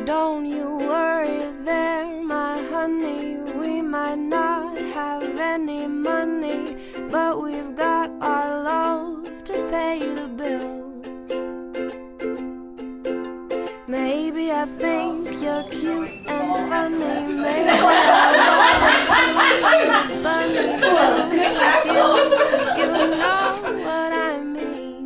Don't you worry there, my honey. We might not have any money, but we've got our love to pay the bills. Maybe I think you're cute and funny. Maybe I'm bunny. You know what I mean.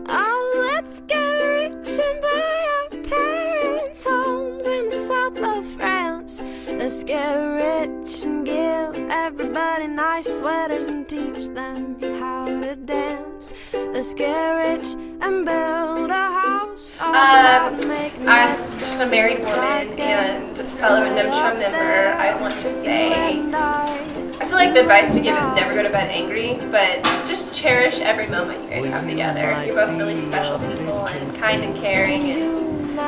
Oh, let's get rich and buy our parents' homes in the south of France. Let's get rich and give everybody nice sweaters and teach them how to dance. Let's get rich and build a house. As just a married woman and fellow NIMCHA member, I want to say I feel like the advice to give is never go to bed angry, but just cherish every moment you guys have together. You're both really special people and kind and caring, and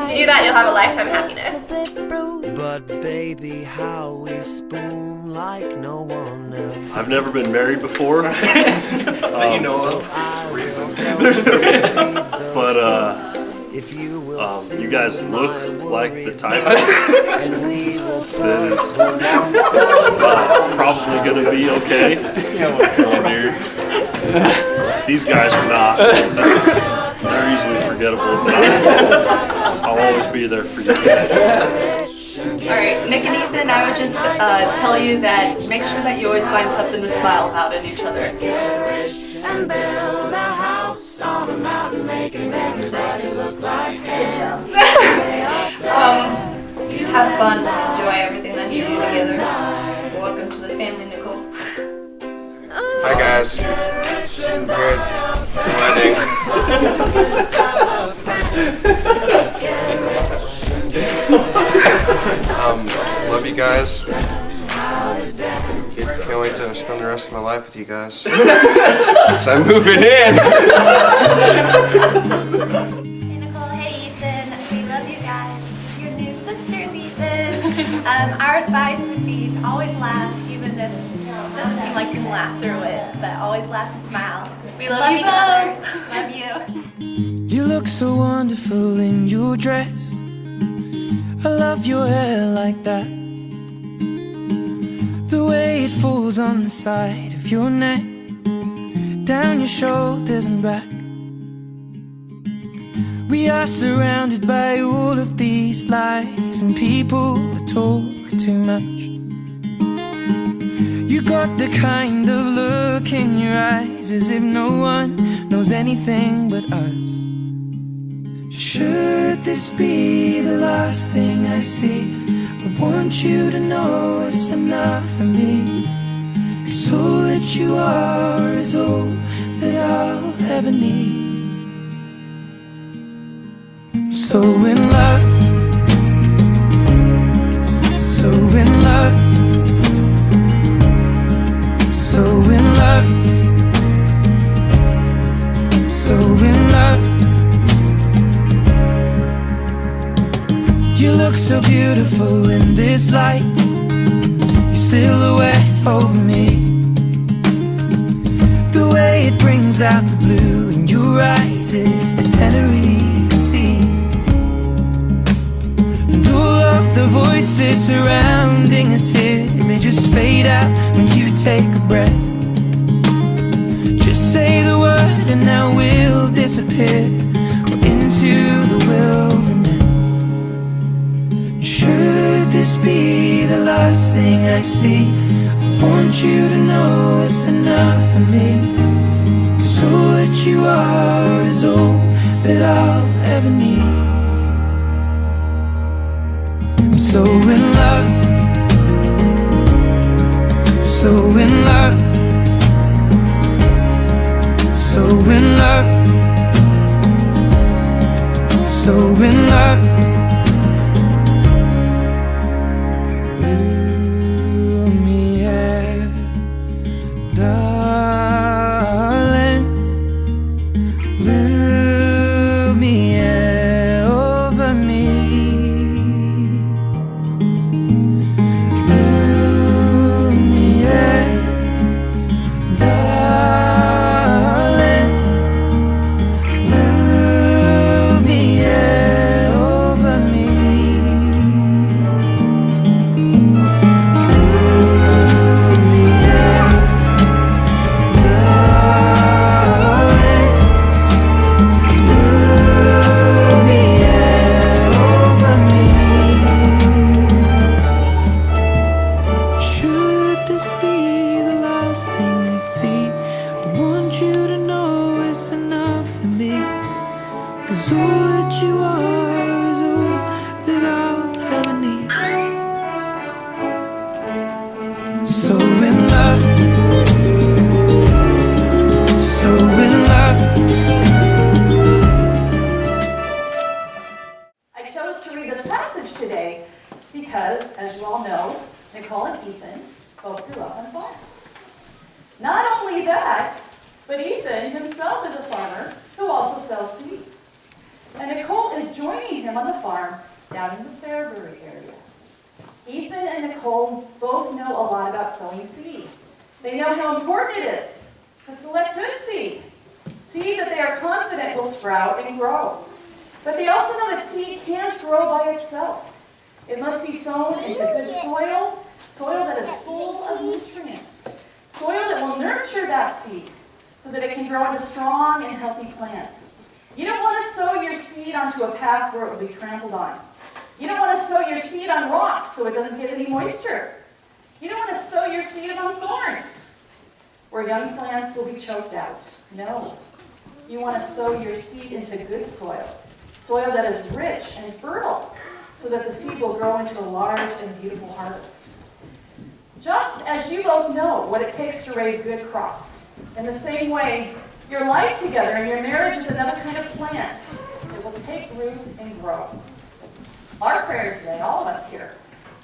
if you do that, you'll have a lifetime of happiness. But baby, how we spoon like no one else. I've never been married before. That you know of. Reason. But you guys look like the type that is probably going to be okay. These guys are not. They're easily forgettable, but I'll always be there for you guys. Alright, Nick and Ethan, I would just tell you that make sure that you always find something to smile about in each other. And build a house on a mountain, making everybody look like ants. Have fun, enjoy everything that you do together. Welcome to the family, Nicole. Hi guys. Thorp Wedding. Love you guys. Can't wait to spend the rest of my life with you guys. So I'm moving in. Hey Nicole, hey Ethan. We love you guys. This is your new sisters, Ethan. Our advice would be to always laugh, even if it doesn't seem like you can laugh through it, but always laugh and smile. We love you each both. other. Love you. you look so wonderful in your dress. I love your hair like that. The way it falls on the side of your neck, down your shoulders and back. We are surrounded by all of these lies, and people that talk too much. You got the kind of look in your eyes as if no one knows anything but us. Should this be the last thing I see, I want you to know it's enough for me. 'Cause all that you are is all that I'll ever need. I'm so in love, so in love, so in love, so in love. You look so beautiful in this light, your silhouette over me. The way it brings out the blue in your eyes is the Tenerife Sea. And all of the voices surrounding us here, they just fade out when you take a breath. Just say the word and now we'll disappear into the wilderness. Should this be the last thing I see, I want you to know it's enough for me. 'Cause all that you are is all that I'll ever need. I'm so in love, so in love, so in love, so in love. Nicole both know a lot about sowing seed. They know how important it is to select good seed. Seed that they are confident will sprout and grow. But they also know that seed can't grow by itself. It must be sown into good soil, soil that is full of nutrients, soil that will nurture that seed so that it can grow into strong and healthy plants. You don't want to sow your seed onto a path where it will be trampled on. You don't want to sow your seed on rocks so it doesn't get any moisture. You don't want to sow your seed on thorns where young plants will be choked out. No. You want to sow your seed into good soil, soil that is rich and fertile, so that the seed will grow into a large and beautiful harvest. Just as you both know what it takes to raise good crops, in the same way, your life together and your marriage is another kind of plant that will take root and grow. Our prayer today, all of us here,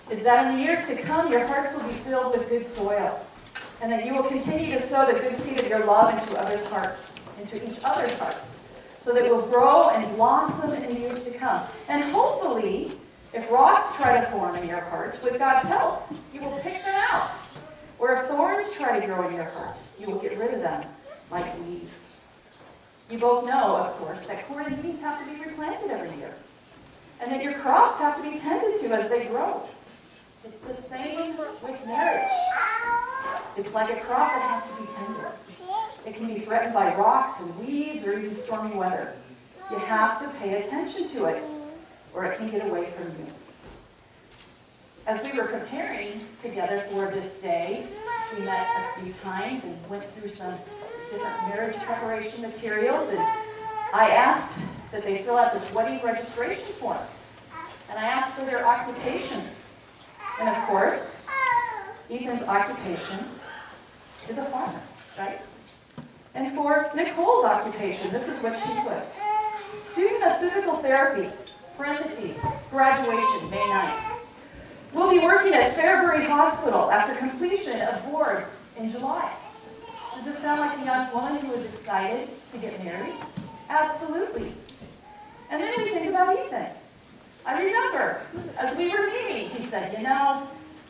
is that in the years to come, your hearts will be filled with good soil, and that you will continue to sow the good seed of your love into others' hearts, into each other's hearts, so that it will grow and blossom in the years to come. And hopefully, if rocks try to form in your heart, with God's help, you will pick them out. Or if thorns try to grow in your heart, you will get rid of them like weeds. You both know, of course, that corn and beans have to be replanted every year, and that your crops have to be tended to as they grow. It's the same with marriage. It's like a crop that has to be tended. It can be threatened by rocks and weeds or even stormy weather. You have to pay attention to it, or it can get away from you. As we were preparing together for this day, we met a few times and went through some different marriage preparation materials, and I asked that they fill out this wedding registration form. And I asked for their occupations. And of course, Ethan's occupation is a farmer, right? And for Nicole's occupation, this is what she put. Student of physical therapy, parentheses, graduation, May 9th. We'll be working at Fairbury Hospital after completion of boards in July. Does it sound like a young woman who was excited to get married? Absolutely. And then we think about Ethan. I remember, as we were meeting, he said, you know,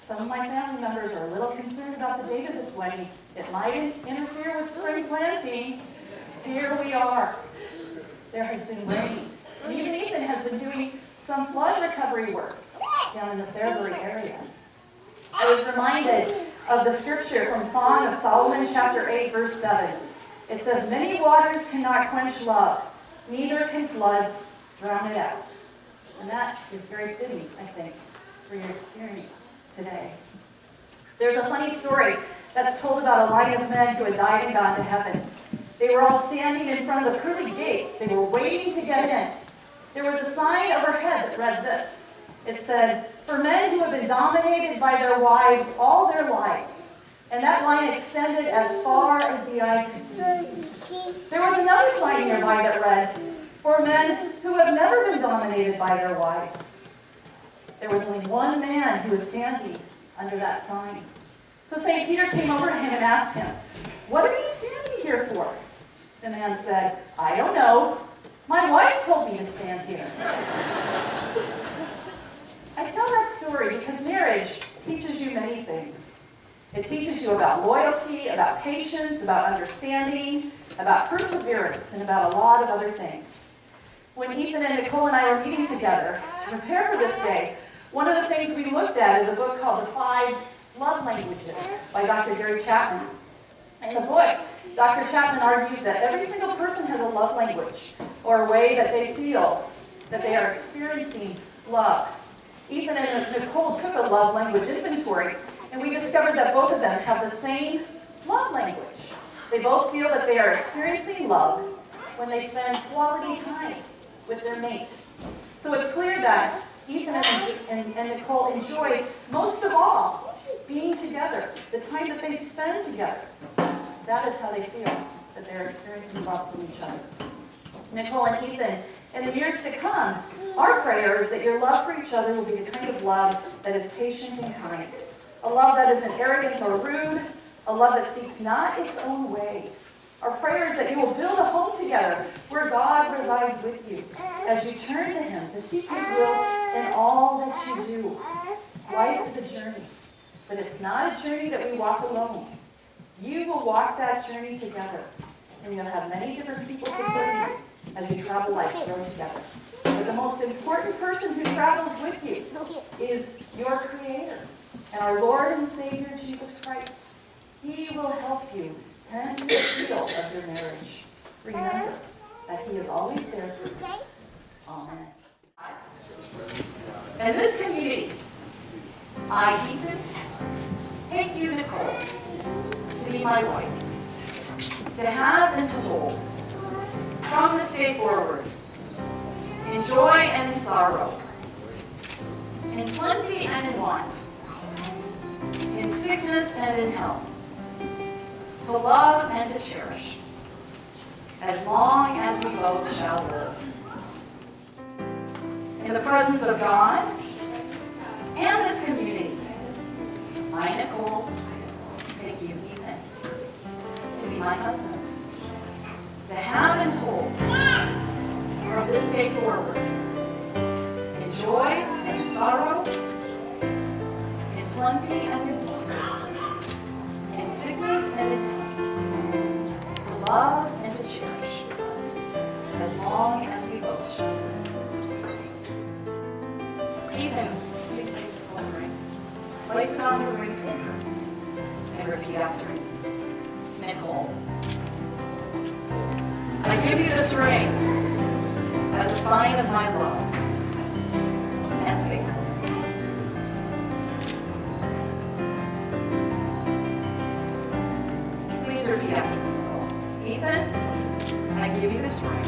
some of my family members are a little concerned about the date of this wedding. It might interfere with spring planting. Here we are. There has been rain. And even Ethan has been doing some flood recovery work down in the Fairbury area. I was reminded of the scripture from Song of Solomon, chapter 8, verse 7. It says, many waters cannot quench love, neither can floods drown it out. And that is very fitting, I think, for your experience today. There's a funny story that's told about a line of men who had died and gone to heaven. They were all standing in front of the pearly gates. They were waiting to get in. There was a sign overhead that read this. It said, for men who have been dominated by their wives all their lives. And that line extended as far as the eye could see. There was another sign nearby that read, for men who have never been dominated by their wives. There was only one man who was standing under that sign. So St. Peter came over to him and asked him, what are you standing here for? The man said, I don't know. My wife told me to stand here. I tell that story because marriage teaches you many things. It teaches you about loyalty, about patience, about understanding, about perseverance, and about a lot of other things. When Ethan and Nicole and I were meeting together to prepare for this day, one of the things we looked at is a book called The 5 Love Languages by Dr. Gary Chapman. In the book, Dr. Chapman argues that every single person has a love language, or a way that they feel that they are experiencing love. Ethan and Nicole took a love language inventory, and we discovered that both of them have the same love language. They both feel that they are experiencing love when they spend quality time with their mate. So it's clear that Ethan and Nicole enjoy, most of all, being together, the time that they spend together. That is how they feel that they're experiencing love from each other. Nicole and Ethan, in the years to come, our prayer is that your love for each other will be the kind of love that is patient and kind. A love that isn't arrogant or rude. A love that seeks not its own way. Our prayer is that you will build a home together where God resides with you as you turn to Him to seek His will in all that you do. Life is a journey. But it's not a journey that we walk alone. You will walk that journey together. And you'll have many different people support you as you travel life road together. But the most important person who travels with you is your Creator and our Lord and Savior Jesus Christ. He will help you tend the field of your marriage. Remember that He is always there for you. Amen. In this community, I, Ethan, take you, Nicole, to be my wife, to have and to hold, from this day forward, in joy and in sorrow, in plenty and in want, in sickness and in health, to love and to cherish, as long as we both shall live. In the presence of God and this community, I, Nicole, take you, Ethan, to be my husband, to have and hold, from this day forward, in joy and in sorrow, in plenty and in want, in sickness and in health, to love and to cherish, as long as we both shall live. Ethan, please take Nicole's ring. Place it on your ring finger and repeat after me. Nicole, I give you this ring as a sign of my love and faithfulness. Please repeat after me, Nicole. Ethan, I give you this ring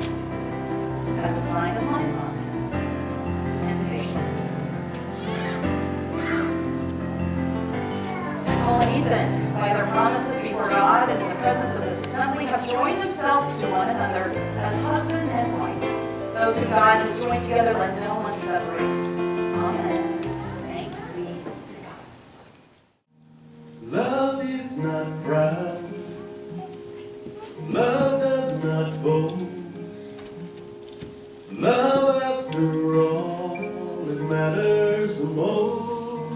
as a sign of my love and faithfulness. Nicole and Ethan, by their promises before God and in the presence of this assembly, have joined themselves to one another as husband and wife. Those who God has joined together, let no one separate. Amen. Thanks be to God. Love is not proud. Love does not boast. Love, after all, it matters the most.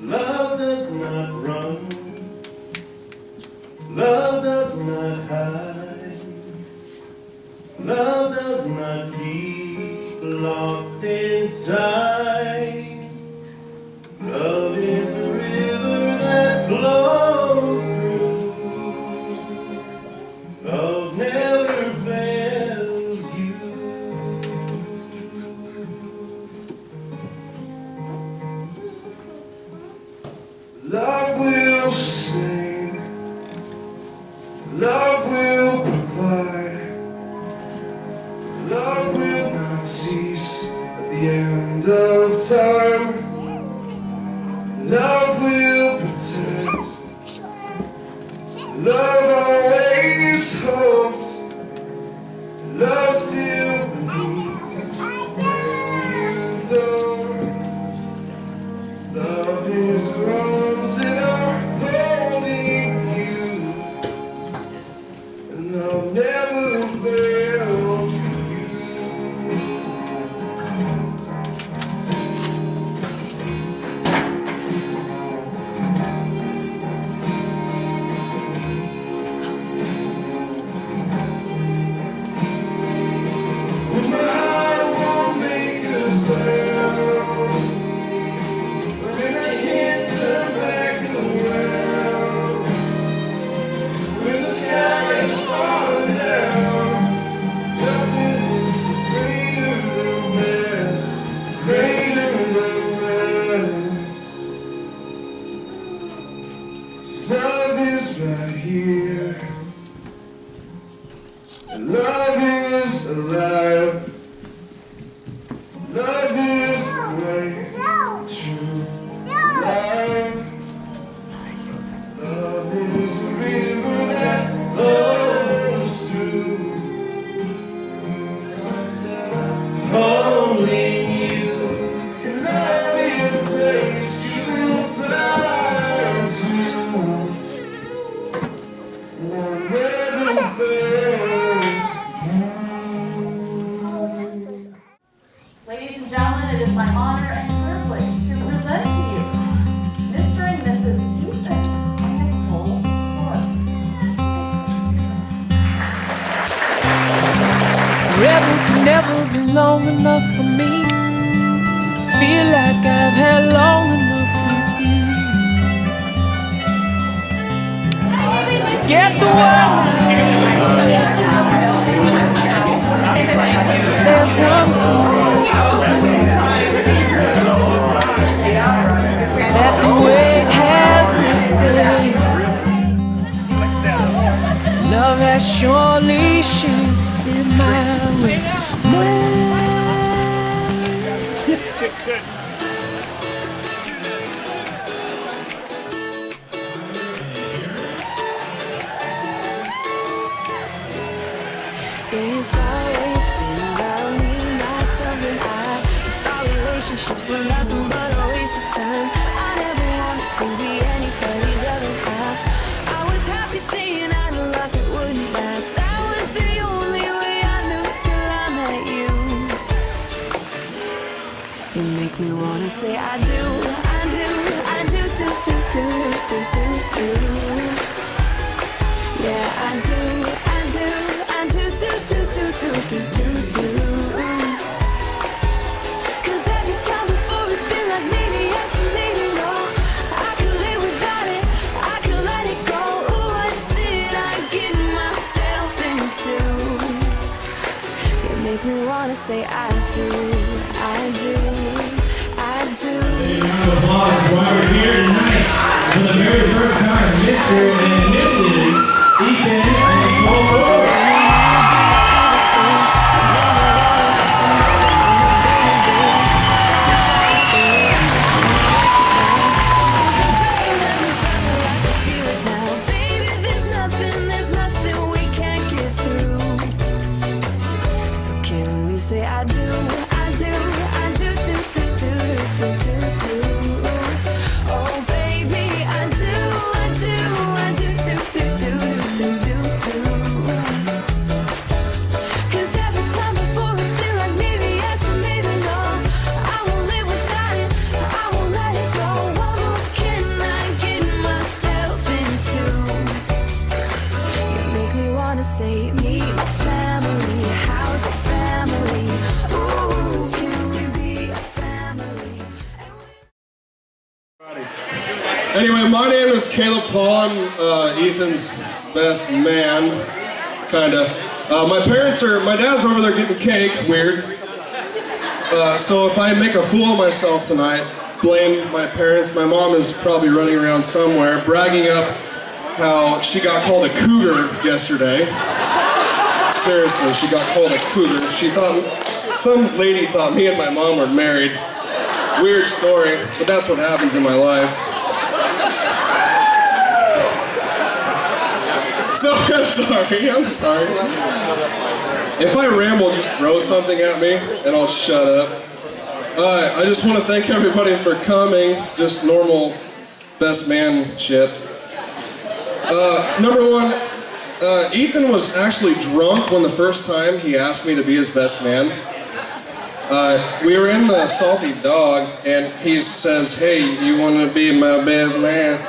Love does not run. Love does not hide. Love does not keep locked inside. Love is the river that flows through. Love never fails you. Love will sustain. Love will provide. Love will not cease at the end of time. Love will protect. Love always hopes. Love still believes when you don't. Love is arms that are holding you, and love never fails you. When my heart won't make a sound, when I can't turn back around, when the sky is falling down, nothing is greater than that, greater than that. Love is right here, and love is alive. Love is the way, true love. Love is the river that flows through. Only you. And love is the place you will find soon. One never fails. Ladies and gentlemen, it is my honor and privilege to present to you never be long enough for me. Feel like I've had long enough with you. Get the word now. See, there's one thing left to do. That the weight has lifted. Love has surely shifted my way. It's always been about me, myself, and I. Thought relationships were nothing but a waste of time. I never wanted to be anybody's other half. I was happy saying I love it wouldn't last. That was the only way I knew till I met you. You make me wanna say I do, I do, I do, do, do, do, do, do, do. Yeah, I do, I do, I do, do, do, do, do, do, do. 'Cause every time before it's been like maybe yes and maybe no. I could live without it, I could let it go. Ooh, what did I get myself into? You make me wanna say I do, I do, I do. Round of applause while we're here tonight for the very first time, Mr. and Mrs. Ethan and Nicole. I do, I do, I do, do, do, do, do, do, do. Oh baby, I do, I do, I do, do, do, do, do, do, do. 'Cause every time before it's been like maybe yes and maybe no. I won't live without it, I won't let it go. What more can I get myself into? You make me wanna say meet my family, how's your family? Ooh, can we be a family? Anyway, my name is Caleb Paul. I'm Ethan's best man, kinda. My dad's over there getting cake, weird. So if I make a fool of myself tonight, blame my parents. My mom is probably running around somewhere, bragging up how she got called a cougar yesterday. Seriously, she got called a cougar. Some lady thought me and my mom were married. Weird story, but that's what happens in my life. So, I'm sorry. If I ramble, just throw something at me and I'll shut up. I just want to thank everybody for coming. Just normal best man shit. Number one, Ethan was actually drunk when the first time he asked me to be his best man. We were in the Salty Dog, and he says, "Hey, you want to be my best man?"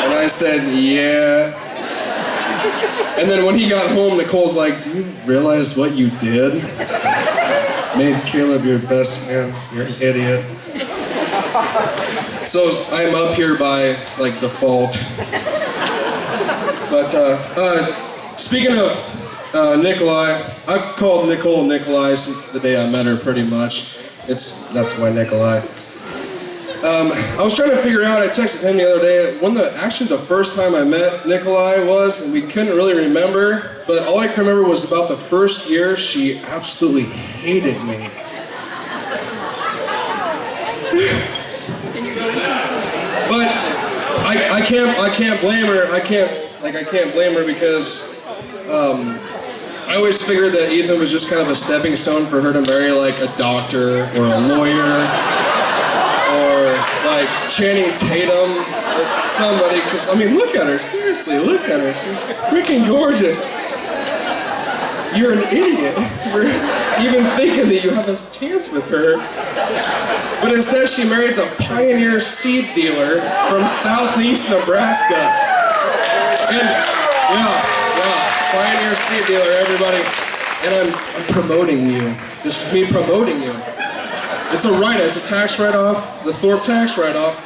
And I said, "Yeah." And then when he got home, Nicole's like, "Do you realize what you did? Made Caleb your best man. You're an idiot." So I'm up here by, like, default. But speaking of Nikolai, I've called Nicole Nikolai since the day I met her, pretty much. That's my Nikolai. I was trying to figure out, I texted him the other day, when actually the first time I met Nikolai was, and we couldn't really remember, but all I can remember was about the first year she absolutely hated me. But I can't blame her. I can't blame her because I always figured that Ethan was just kind of a stepping stone for her to marry like a doctor or a lawyer or like Channing Tatum or somebody. Because I mean, look at her. Seriously, look at her. She's freaking gorgeous. You're an idiot for even thinking that you have a chance with her. But instead, she marries a pioneer seed dealer from southeast Nebraska. And yeah, pioneer seed dealer, everybody. And I'm promoting you. This is me promoting you. It's a write-off, it's a tax write-off, the Thorp tax write-off.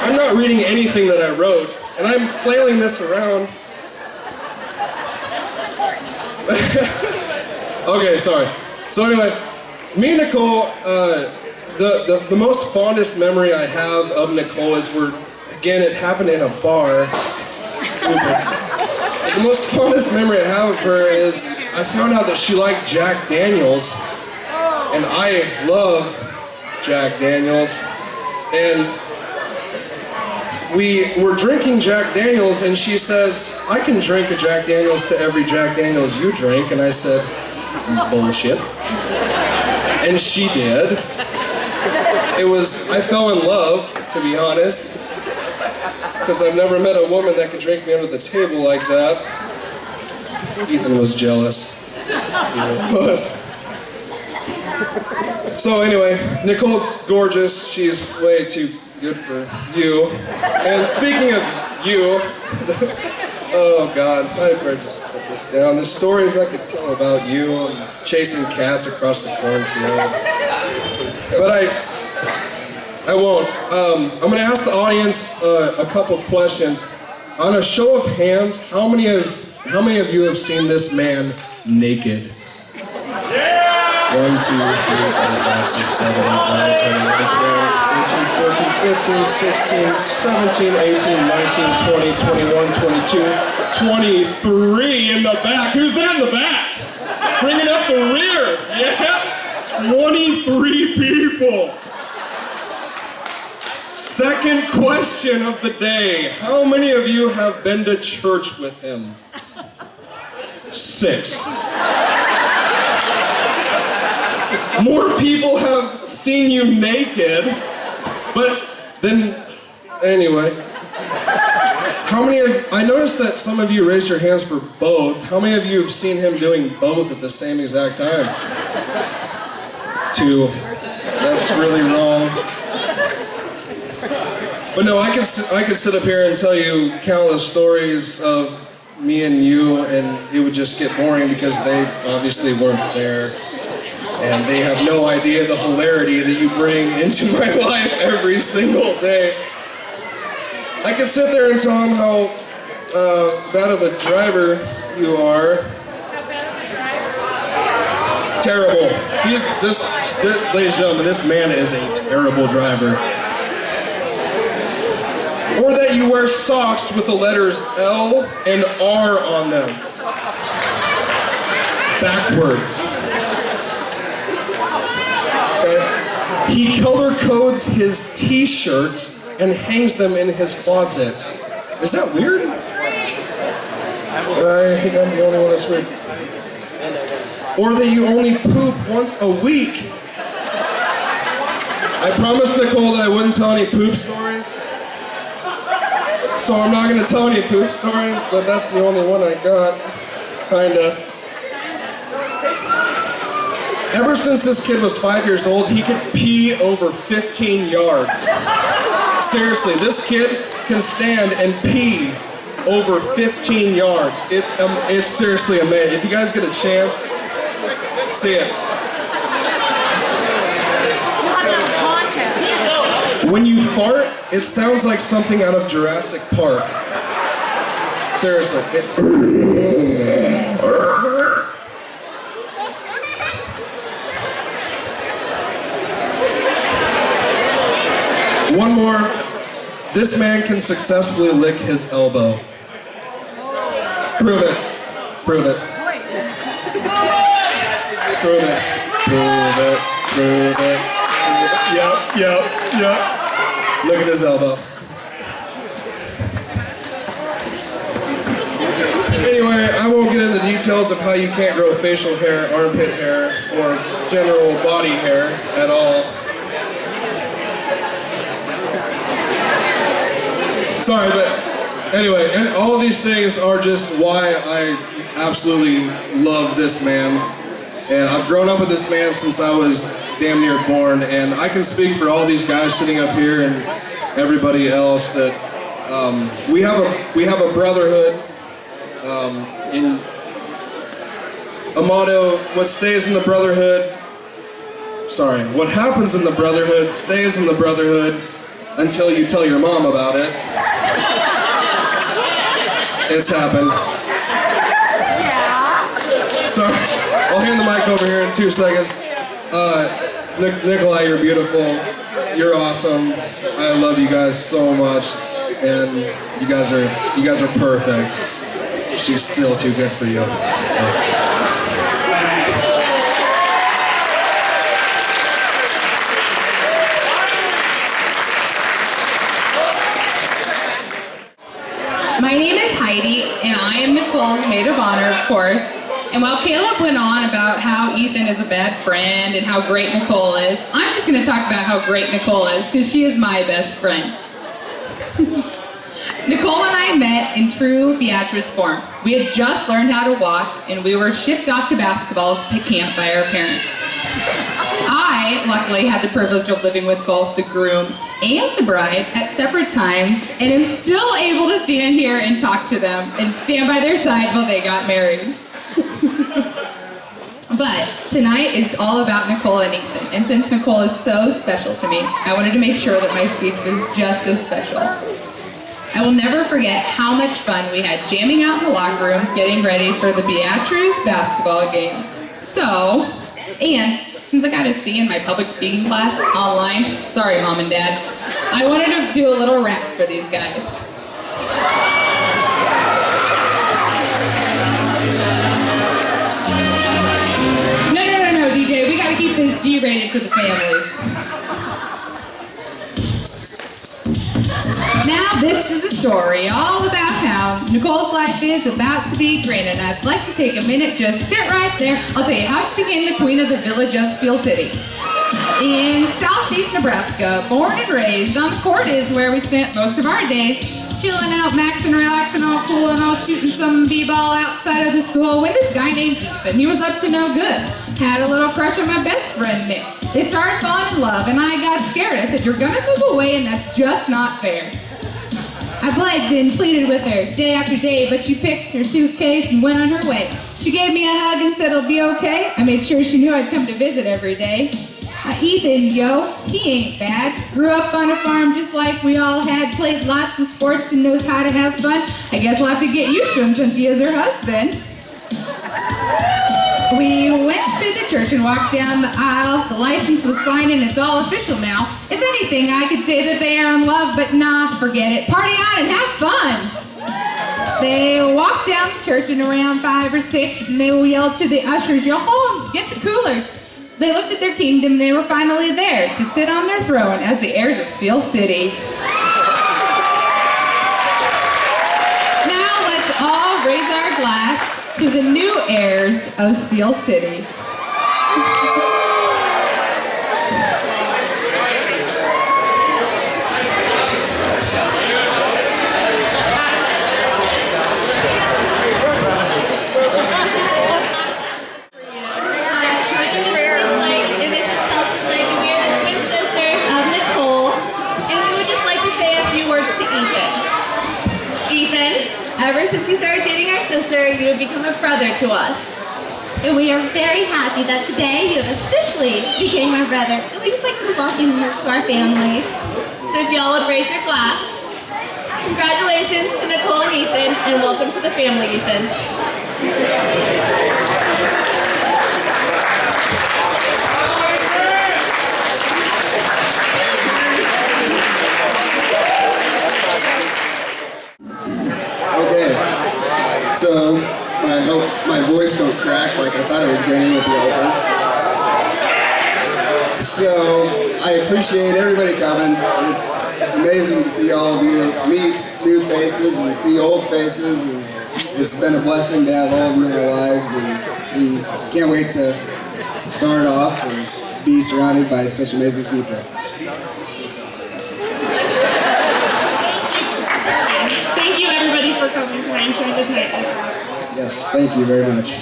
I'm not reading anything that I wrote, and I'm flailing this around. Okay, sorry. So anyway, me and Nicole, the most fondest memory I have of Nicole is again, it happened in a bar. It's stupid. The most fondest memory I have of her is I found out that she liked Jack Daniels, and I love Jack Daniels, and we were drinking Jack Daniels, and she says, I can drink a Jack Daniels to every Jack Daniels you drink, and I said, bullshit. And she did. I fell in love, to be honest, because I've never met a woman that could drink me under the table like that. Ethan was jealous. He was. So anyway, Nicole's gorgeous. She's way too good for you. And speaking of you, oh God, I better just put this down. There's stories I could tell about you and chasing cats across the cornfield. But I won't. I'm going to ask the audience a couple questions. On a show of hands, how many of you have seen this man naked? 1, 2, 3, 4, 5, 6, 7, 8, 9, 10, 11, 12, 13, 14, 15, 16, 17, 18, 19, 20, 21, 22, 23 in the back. Who's that in the back? Bringing up the rear. Yeah. 23 people. Second question of the day. How many of you have been to church with him? 6. More people have seen you naked, but then, anyway. I noticed that some of you raised your hands for both. How many of you have seen him doing both at the same exact time? 2. That's really wrong. But no, I could sit up here and tell you countless stories of me and you, and it would just get boring because they obviously weren't there. And they have no idea the hilarity that you bring into my life every single day. I could sit there and tell them how bad of a driver you are. Terrible. Ladies and gentlemen, this man is a terrible driver. Or that you wear socks with the letters L and R on them. Backwards. Okay. He color codes his t-shirts and hangs them in his closet. Is that weird? I think I'm the only one that's weird. Or that you only poop once a week. I promised Nicole that I wouldn't tell any poop stories. So I'm not going to tell any poop stories, but that's the only one I got. Kinda. Ever since this kid was 5 years old, he could pee over 15 yards. Seriously, this kid can stand and pee over 15 yards. It's seriously amazing. If you guys get a chance, see it. When you fart, it sounds like something out of Jurassic Park. Seriously. One more. This man can successfully lick his elbow. Prove it. Prove it. Prove it. Prove it. Prove it. Yep. Look at his elbow. Anyway, I won't get into the details of how you can't grow facial hair, armpit hair, or general body hair at all. Sorry, but anyway, and all of these things are just why I absolutely love this man. And I've grown up with this man since I was damn near born, and I can speak for all these guys sitting up here and everybody else that we have a brotherhood. a motto, what stays in the brotherhood, sorry, what happens in the brotherhood stays in the brotherhood until you tell your mom about it. It's happened. Sorry, I'll hand the mic over here in 2 seconds. Nikolai, you're beautiful. You're awesome. I love you guys so much, and you guys are perfect. She's still too good for you. So. My name is Heidi, and I am Nicole's maid of honor, of course. And while Caleb went on about how Ethan is a bad friend and how great Nicole is, I'm just going to talk about how great Nicole is, because she is my best friend. Nicole and I met in true Beatrice form. We had just learned how to walk, and we were shipped off to basketball camp by our parents. I, luckily, had the privilege of living with both the groom and the bride at separate times, and am still able to stand here and talk to them and stand by their side while they got married. But tonight is all about Nicole and Ethan, and since Nicole is so special to me, I wanted to make sure that my speech was just as special. I will never forget how much fun we had jamming out in the locker room, getting ready for the Beatrice basketball games. So, and since I got a C in my public speaking class online, sorry Mom and Dad, I wanted to do a little rap for these guys. No, DJ, we gotta keep this G-rated for the families. Now this is a story all about how Nicole's life is about to be grand, and I'd like to take a minute, just sit right there. I'll tell you how she became the queen of the village of Steel City. In southeast Nebraska, born and raised, on the court is where we spent most of our days, chilling out, maxing, relaxing, all cool, and all shooting some b-ball outside of the school when this guy named Ethan, he was up to no good. Had a little crush on my best friend, Nick. They started falling in love, and I got scared. I said, you're gonna move away, and that's just not fair. I begged and pleaded with her day after day, but she picked her suitcase and went on her way. She gave me a hug and said it'll be okay. I made sure she knew I'd come to visit every day. Ethan, yo, he ain't bad. Grew up on a farm just like we all had, played lots of sports and knows how to have fun. I guess we'll have to get used to him since he is her husband. We went to the church and walked down the aisle. The license was signed and it's all official now. If anything, I could say that they are in love, but nah, forget it. Party on and have fun. They walked down the church and around 5 or 6, and they yelled to the ushers, yo, Holmes, get the coolers. They looked at their kingdom, and they were finally there to sit on their throne as the heirs of Steel City. Now let's all raise our glass to the new heirs of Steel City. Ever since you started dating our sister, you have become a brother to us. And we are very happy that today you have officially became our brother. And we just like to welcome you to our family. So if y'all would raise your glass. Congratulations to Nicole and Ethan, and welcome to the family, Ethan. Okay, so I hope my voice don't crack like I thought it was going to with the altar. So I appreciate everybody coming. It's amazing to see all of you, meet new faces and see old faces, and it's been a blessing to have all of you in our lives, and we can't wait to start off and be surrounded by such amazing people. For coming tonight and sharing this night with us. Yes, thank you very much.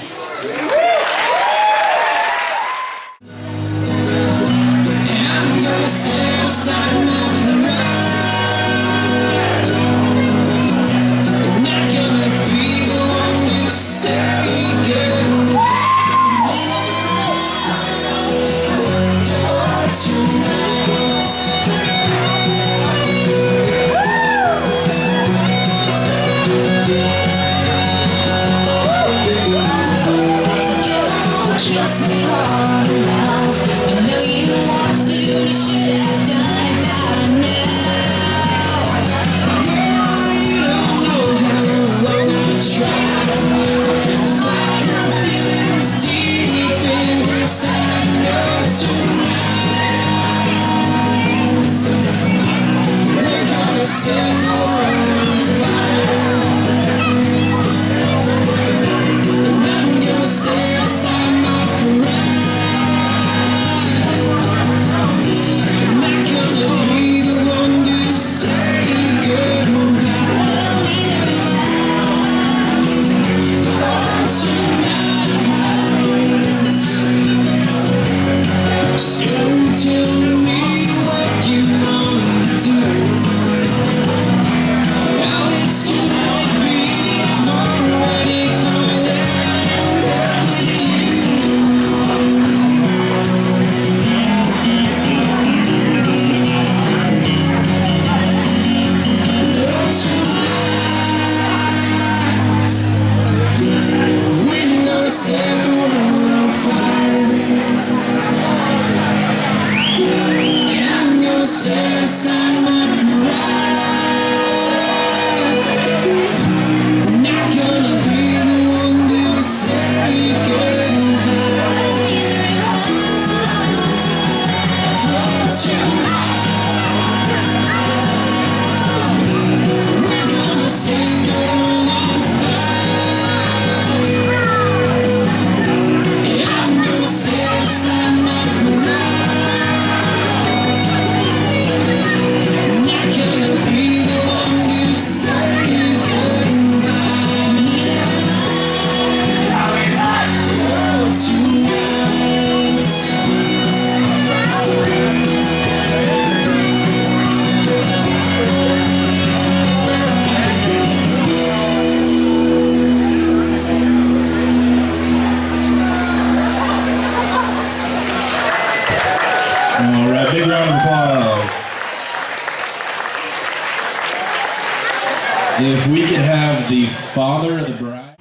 if we could have the father of the bride.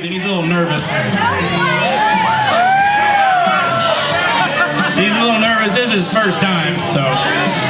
He's a little nervous. He's a little nervous. This is his first time, so.